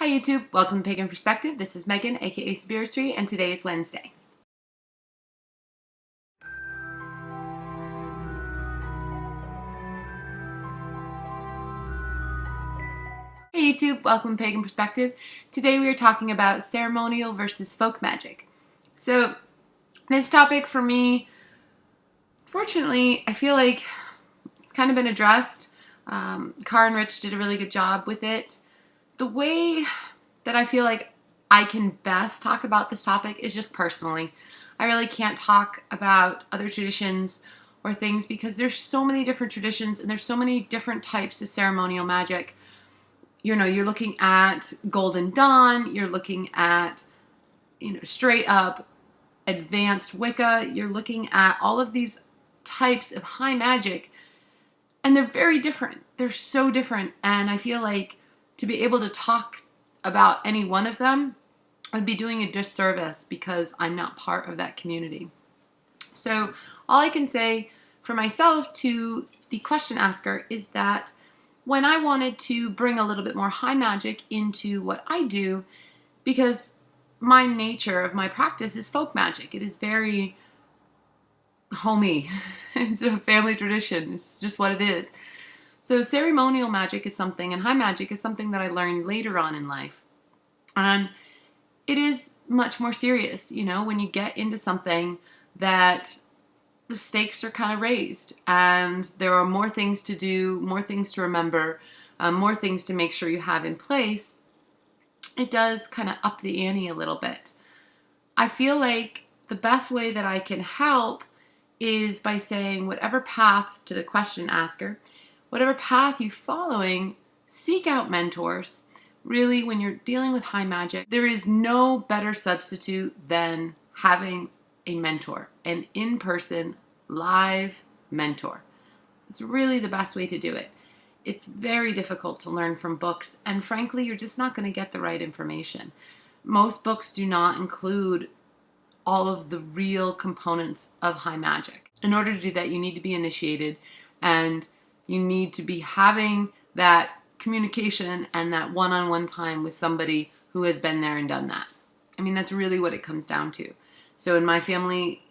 Hi YouTube, welcome to Pagan Perspective. This is Megan, aka Spiritry, and today is Wednesday. Hey YouTube, welcome to Pagan Perspective. Today we are talking about ceremonial versus folk magic. So this topic for me, fortunately, I feel like it's kind of been addressed. Carr and Rich did a really good job with it. The way that I feel like I can best talk about this topic is just personally. I really can't talk about other traditions or things because there's so many different traditions and there's so many different types of ceremonial magic. You know, you're looking at Golden Dawn, you're looking at, straight up advanced Wicca, you're looking at all of these types of high magic, and they're very different. They're so different, and I feel like to be able to talk about any one of them, I'd be doing a disservice because I'm not part of that community. So all I can say for myself to the question asker is that when I wanted to bring a little bit more high magic into what I do, because my nature of my practice is folk magic. It is very homey. It's a family tradition. It's just what it is. So ceremonial magic is something, and high magic is something that I learned later on in life. And it is much more serious, when you get into something that the stakes are kind of raised and there are more things to do, more things to remember, more things to make sure you have in place. It does kind of up the ante a little bit. I feel like the best way that I can help is by saying whatever path, to the question asker, whatever path you're following, seek out mentors. Really, when you're dealing with high magic, there is no better substitute than having a mentor, an in-person, live mentor. It's really the best way to do it. It's very difficult to learn from books, and frankly, you're just not going to get the right information. Most books do not include all of the real components of high magic. In order to do that, you need to be initiated, and you need to be having that communication and that one-on-one time with somebody who has been there and done that. I mean, that's really what it comes down to. So in my family,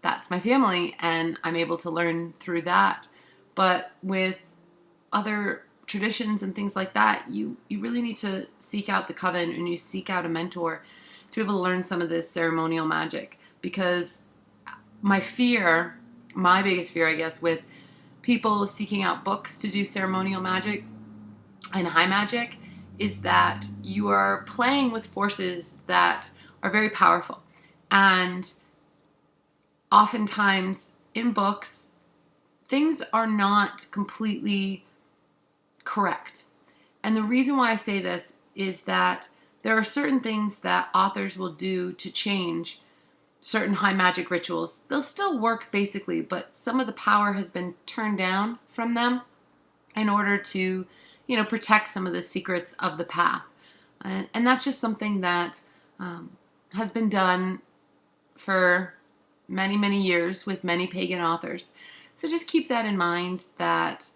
that's my family, and I'm able to learn through that. But with other traditions and things like that, you really need to seek out the coven, and you seek out a mentor to be able to learn some of this ceremonial magic. Because my biggest fear, I guess, with people seeking out books to do ceremonial magic and high magic is that you are playing with forces that are very powerful. And oftentimes in books, things are not completely correct. And the reason why I say this is that there are certain things that authors will do to change certain high magic rituals. They'll still work basically, but some of the power has been turned down from them in order to, protect some of the secrets of the path. And that's just something that has been done for many, many years with many pagan authors. So just keep that in mind, that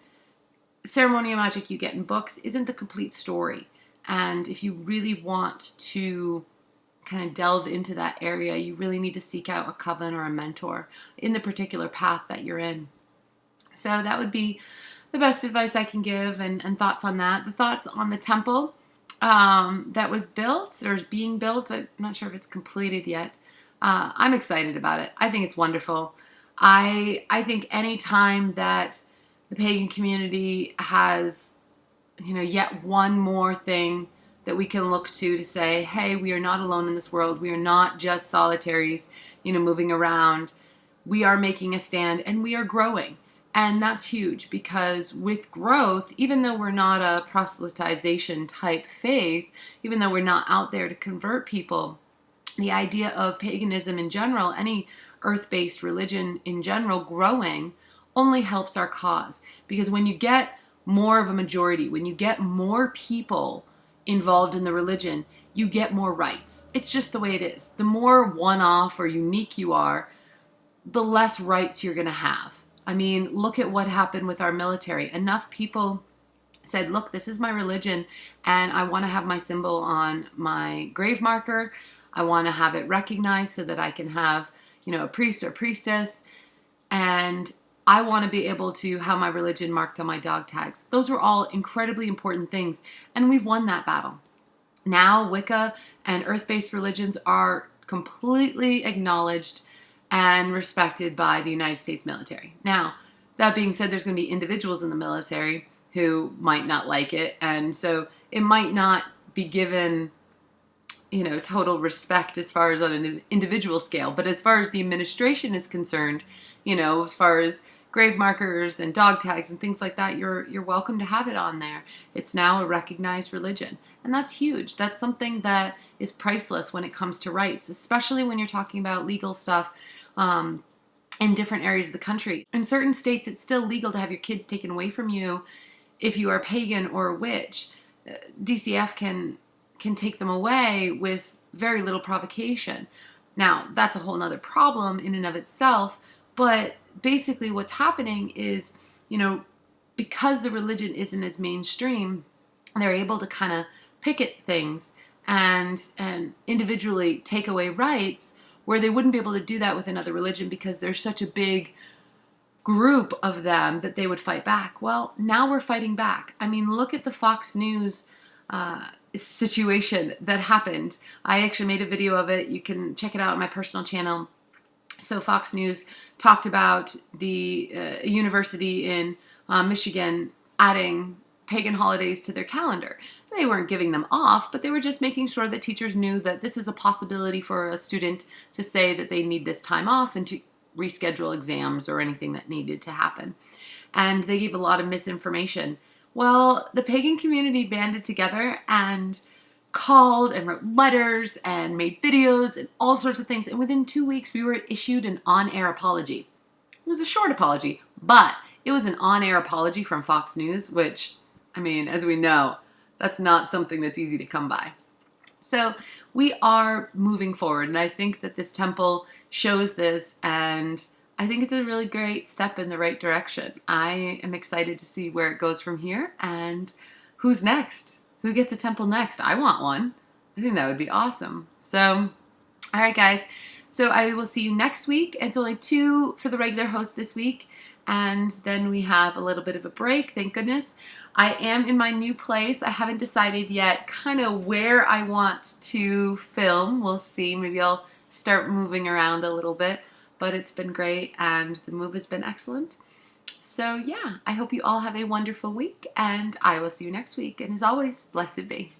ceremonial magic you get in books isn't the complete story. And if you really want to kind of delve into that area, you really need to seek out a coven or a mentor in the particular path that you're in. So that would be the best advice I can give, and thoughts on that. The thoughts on the temple that was built or is being built. I'm not sure if it's completed yet. I'm excited about it. I think it's wonderful. I think any time that the pagan community has, yet one more thing that we can look to say, hey, we are not alone in this world. We are not just solitaries, moving around. We are making a stand, and we are growing. And that's huge, because with growth, even though we're not a proselytization type faith, even though we're not out there to convert people, the idea of paganism in general, any earth-based religion in general, growing only helps our cause. Because when you get more of a majority, when you get more people involved in the religion, you get more rights. It's just the way it is. The more one-off or unique you are, the less rights you're going to have. I mean, look at what happened with our military. Enough people said, look, this is my religion, and I want to have my symbol on my grave marker. I want to have it recognized so that I can have, a priest or priestess, and I want to be able to have my religion marked on my dog tags. Those were all incredibly important things, and we've won that battle. Now Wicca and earth-based religions are completely acknowledged and respected by the United States military. Now, that being said, there's going to be individuals in the military who might not like it, and so it might not be given, total respect as far as on an individual scale. But as far as the administration is concerned, as far as grave markers and dog tags and things like that, you're welcome to have it on there. It's now a recognized religion, and that's huge. That's something that is priceless when it comes to rights, especially when you're talking about legal stuff in different areas of the country. In certain states, it's still legal to have your kids taken away from you if you are pagan or a witch. DCF can take them away with very little provocation. Now, that's a whole nother problem in and of itself, but basically what's happening is, because the religion isn't as mainstream, they're able to kind of picket things and individually take away rights where they wouldn't be able to do that with another religion because there's such a big group of them that they would fight back. Well, now we're fighting back. I mean, look at the Fox News situation that happened. I actually made a video of it. You can check it out on my personal channel. So Fox News talked about the university in Michigan adding pagan holidays to their calendar. They weren't giving them off, but they were just making sure that teachers knew that this is a possibility for a student to say that they need this time off and to reschedule exams or anything that needed to happen. And they gave a lot of misinformation. Well, the pagan community banded together and called and wrote letters and made videos and all sorts of things. And within 2 weeks, we were issued an on-air apology. It was a short apology, but it was an on-air apology from Fox News, which, I mean, as we know, that's not something that's easy to come by. So we are moving forward, and I think that this temple shows this, and I think it's a really great step in the right direction. I am excited to see where it goes from here, and who's next? Who gets a temple next? I want one. I think that would be awesome. So, all right, guys. So I will see you next week. It's only 2 for the regular host this week, and then we have a little bit of a break, thank goodness. I am in my new place. I haven't decided yet kind of where I want to film. We'll see. Maybe I'll start moving around a little bit, but it's been great and the move has been excellent. So yeah, I hope you all have a wonderful week, and I will see you next week. And as always, blessed be.